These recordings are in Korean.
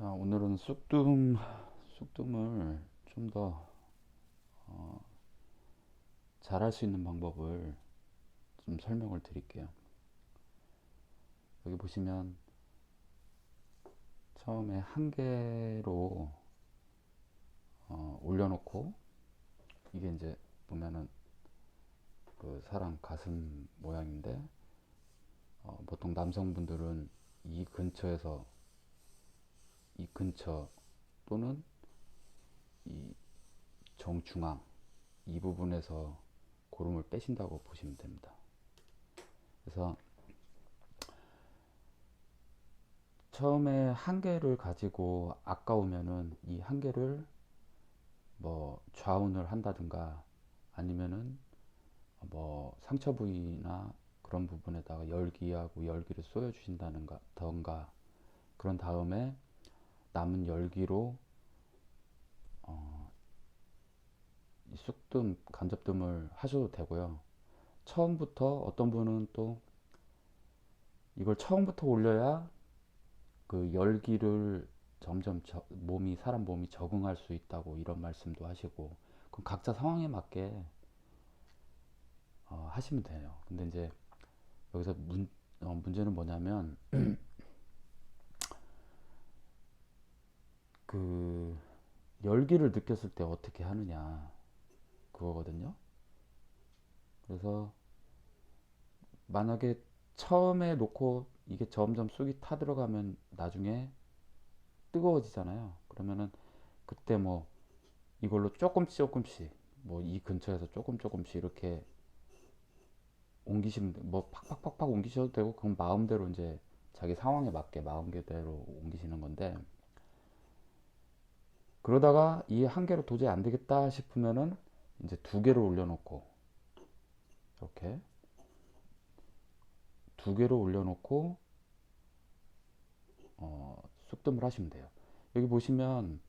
자, 오늘은 쑥dum을 좀 더 잘할 수 있는 방법을 좀 설명을 드릴게요. 여기 보시면 처음에 한 개로 올려놓고, 이게 이제 보면은 그 사람 가슴 모양인데, 보통 남성분들은 이 근처에서, 이 근처 또는 이 정중앙, 이 부분에서 고름을 빼신다고 보시면 됩니다. 그래서 처음에 한 개를 가지고 아까우면은 이 한 개를 뭐 좌운을 한다든가, 아니면은 뭐 상처 부위나 그런 부분에다가 열기하고 열기를 쏘여 주신다는가 던가, 그런 다음에 남은 열기로 이 쑥뜸 간접뜸을 하셔도 되고요. 처음부터 어떤 분은 또 이걸 처음부터 올려야 그 열기를 점점 사람 몸이 적응할 수 있다고 이런 말씀도 하시고, 그럼 각자 상황에 맞게 하시면 돼요. 근데 이제 여기서 문제는 뭐냐면, 그 열기를 느꼈을 때 어떻게 하느냐, 그거거든요. 그래서 만약에 처음에 놓고 이게 점점 쑥이 타 들어가면 나중에 뜨거워지잖아요. 그러면은 그때 뭐 이걸로 조금씩 조금씩, 뭐 이 근처에서 조금씩 이렇게 옮기시면 뭐 팍팍팍팍 옮기셔도 되고, 그건 마음대로 이제 자기 상황에 맞게 마음대로 옮기시는 건데, 그러다가 이 한 개로 도저히 안 되겠다 싶으면은 이제 두 개를 올려놓고, 이렇게 두 개로 올려놓고 쑥뜸을 하시면 돼요. 여기 보시면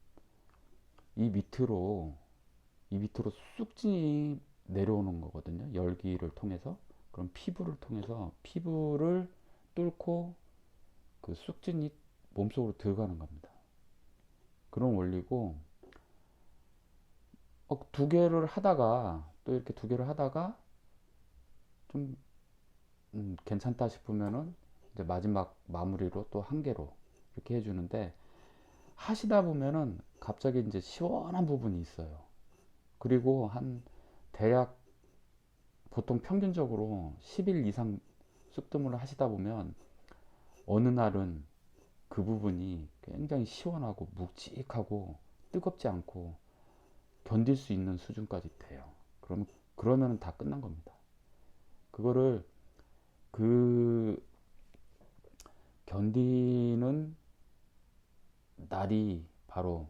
이 밑으로 이 밑으로 쑥진이 내려오는 거거든요. 열기를 통해서. 그럼 피부를 통해서 피부를 뚫고 그 쑥진이 몸속으로 들어가는 겁니다. 그런 원리고, 두 개를 하다가 또 이렇게 두 개를 하다가 좀 괜찮다 싶으면은 이제 마지막 마무리로 또 한 개로 이렇게 해주는데, 하시다 보면은 갑자기 이제 시원한 부분이 있어요. 그리고 한 대략 보통 평균적으로 10일 이상 쑥뜸을 하시다 보면 어느 날은 그 부분이 굉장히 시원하고 묵직하고 뜨겁지 않고 견딜 수 있는 수준까지 돼요. 그러면 다 끝난 겁니다. 그거를 그 견디는 날이 바로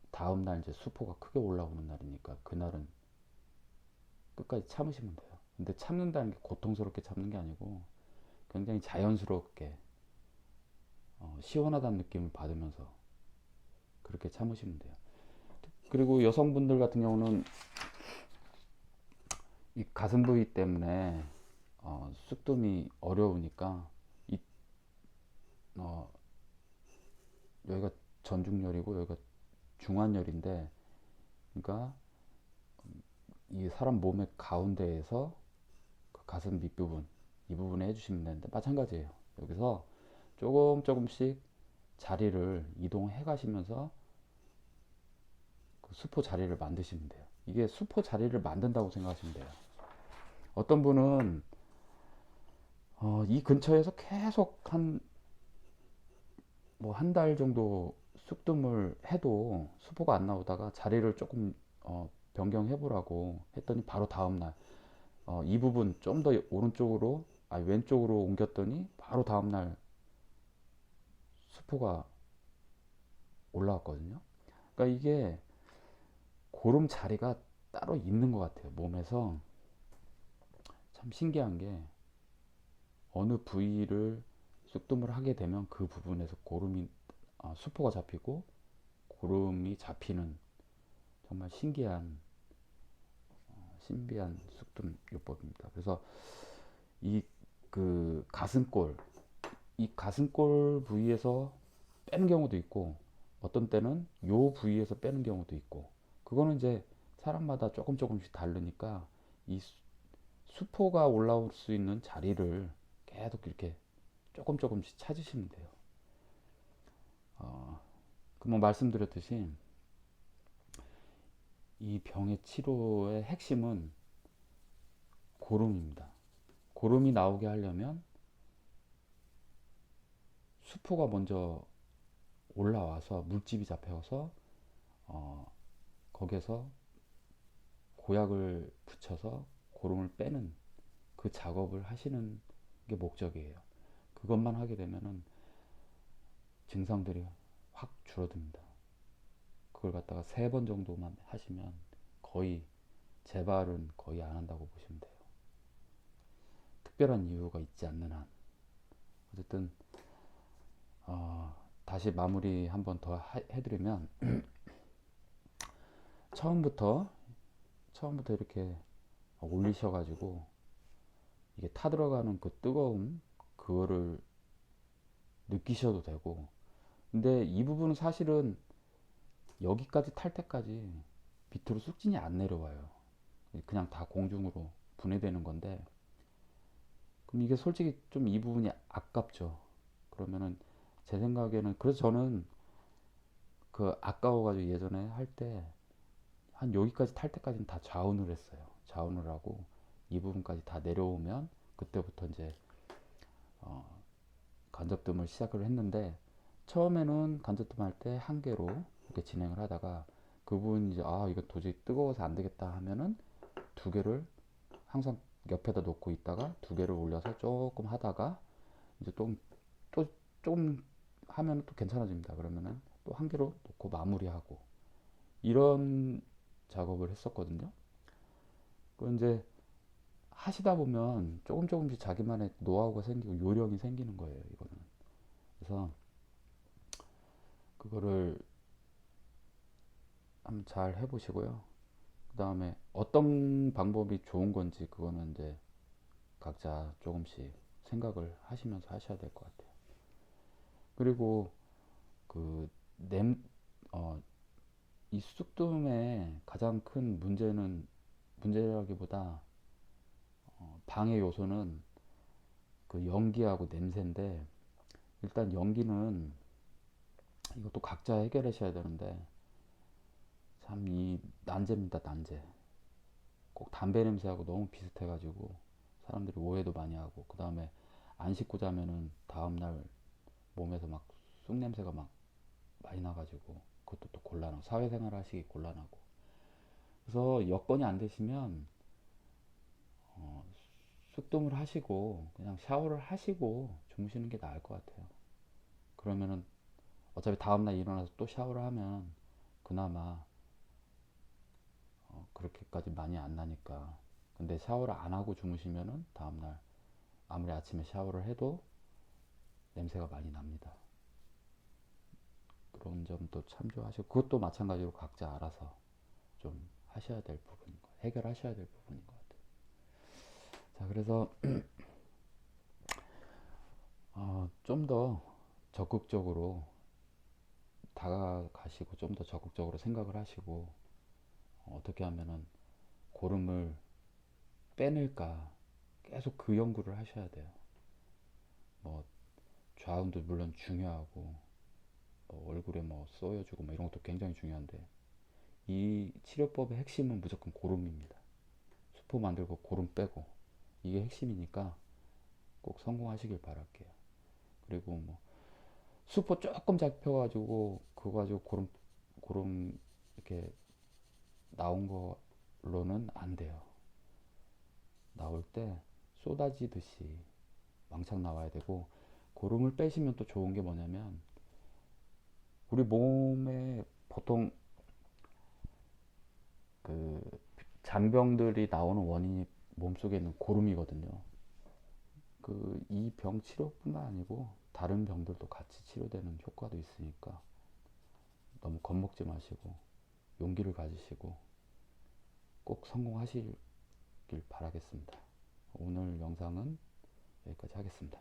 다음 날 이제 수포가 크게 올라오는 날이니까, 그날은 끝까지 참으시면 돼요. 근데 참는다는 게 고통스럽게 참는 게 아니고 굉장히 자연스럽게 시원하다는 느낌을 받으면서 그렇게 참으시면 돼요. 그리고 여성분들 같은 경우는 이 가슴 부위 때문에 쑥뜸이 어려우니까, 이, 어, 여기가 전중열이고 여기가 중환열인데, 그러니까 이 사람 몸의 가운데에서 그 가슴 밑부분, 이 부분에 해주시면 되는데, 마찬가지예요. 여기서 조금씩 자리를 이동해 가시면서 그 수포 자리를 만드시면 돼요. 이게 수포 자리를 만든다고 생각하시면 돼요. 어떤 분은 이 근처에서 계속 한 달 정도 쑥뜸을 해도 수포가 안 나오다가 자리를 조금 변경해 보라고 했더니 바로 다음날 이 부분 좀 더 오른쪽으로, 왼쪽으로 옮겼더니 바로 다음날 수포가 올라왔거든요. 그러니까 이게 고름 자리가 따로 있는 것 같아요. 몸에서 참 신기한 게, 어느 부위를 쑥뜸을 하게 되면 그 부분에서 수포가 잡히고 고름이 잡히는, 정말 신비한 쑥뜸 요법입니다. 그래서 이 그 가슴골, 이 가슴골 부위에서 빼는 경우도 있고 어떤 때는 요 부위에서 빼는 경우도 있고 그거는 이제 사람마다 조금씩 다르니까 이 수포가 올라올 수 있는 자리를 계속 이렇게 조금씩 찾으시면 돼요. 그뭐 말씀드렸듯이 이 병의 치료의 핵심은 고름입니다. 고름이 나오게 하려면 수포가 먼저 올라와서 물집이 잡혀서 거기에서 고약을 붙여서 고름을 빼는 그 작업을 하시는 게 목적이에요. 그것만 하게 되면은 증상들이 확 줄어듭니다. 그걸 갖다가 3번 정도만 하시면 거의 재발은 거의 안 한다고 보시면 돼요. 특별한 이유가 있지 않는 한. 어쨌든 다시 마무리 한번 더 해드리면 처음부터 이렇게 올리셔가지고 이게 타들어가는 그 뜨거움 그거를 느끼셔도 되고 근데 이 부분은 사실은 여기까지 탈 때까지 밑으로 쑥진이 안 내려와요. 그냥 다 공중으로 분해되는 건데 그럼 이게 솔직히 좀 이 부분이 아깝죠. 그러면은 제 생각에는 그래서 저는 그 아까워가지고 예전에 할 때 한 여기까지 탈 때까지는 다 자운을 했어요. 자운을 하고 이 부분까지 다 내려오면 그때부터 이제 간접뜸을 시작을 했는데 처음에는 간접뜸 할 때 한 개로 이렇게 진행을 하다가 그 부분 이제 이거 도저히 뜨거워서 안 되겠다 하면은 2개를 항상 옆에다 놓고 있다가 2개를 올려서 조금 하다가 이제 또 조금 하면 또 괜찮아집니다. 그러면은 또 1개로 놓고 마무리하고 이런 작업을 했었거든요. 그 이제 하시다 보면 조금씩 자기만의 노하우가 생기고 요령이 생기는 거예요, 이거는. 그래서 그거를 한번 잘 해보시고요. 그 다음에 어떤 방법이 좋은 건지 그거는 이제 각자 조금씩 생각을 하시면서 하셔야 될 것 같아요. 그리고 그 냄, 어, 이 쑥뜸의 가장 큰 문제라기보다 방해 요소는 그 연기하고 냄새인데 일단 연기는 이것도 각자 해결하셔야 되는데 참 이 난제입니다, 난제. 꼭 담배 냄새하고 너무 비슷해가지고 사람들이 오해도 많이 하고 그 다음에 안 씻고 자면은 다음날 몸에서 막 쑥 냄새가 막 많이 나가지고 그것도 또 곤란하고 사회생활 하시기 곤란하고 그래서 여건이 안 되시면 쑥뜸을 하시고 그냥 샤워를 하시고 주무시는 게 나을 것 같아요. 그러면은 어차피 다음날 일어나서 또 샤워를 하면 그나마 그렇게까지 많이 안 나니까. 근데 샤워를 안 하고 주무시면은 다음날 아무리 아침에 샤워를 해도 냄새가 많이 납니다. 그런 점도 참조하시고 그것도 마찬가지로 각자 알아서 좀 하셔야 될 부분인 것 같아요. 해결하셔야 될 부분인 것 같아요. 자, 그래서 좀 더 적극적으로 다가가시고 좀 더 적극적으로 생각을 하시고 어떻게 하면은 고름을 빼낼까 계속 그 연구를 하셔야 돼요. 뭐 좌운도 물론 중요하고 뭐 얼굴에 뭐 쏘여주고 뭐 이런 것도 굉장히 중요한데 이 치료법의 핵심은 무조건 고름입니다. 수포 만들고 고름 빼고 이게 핵심이니까 꼭 성공하시길 바랄게요. 그리고 뭐 수포 조금 잡혀가지고 그거 가지고 고름 이렇게 나온 걸로는 안 돼요. 나올 때 쏟아지듯이 왕창 나와야 되고 고름을 빼시면 또 좋은 게 뭐냐면 우리 몸에 보통 그 잔병들이 나오는 원인이 몸속에 있는 고름이거든요. 그 이 병 치료뿐만 아니고 다른 병들도 같이 치료되는 효과도 있으니까 너무 겁먹지 마시고 용기를 가지시고 꼭 성공하시길 바라겠습니다. 오늘 영상은 여기까지 하겠습니다.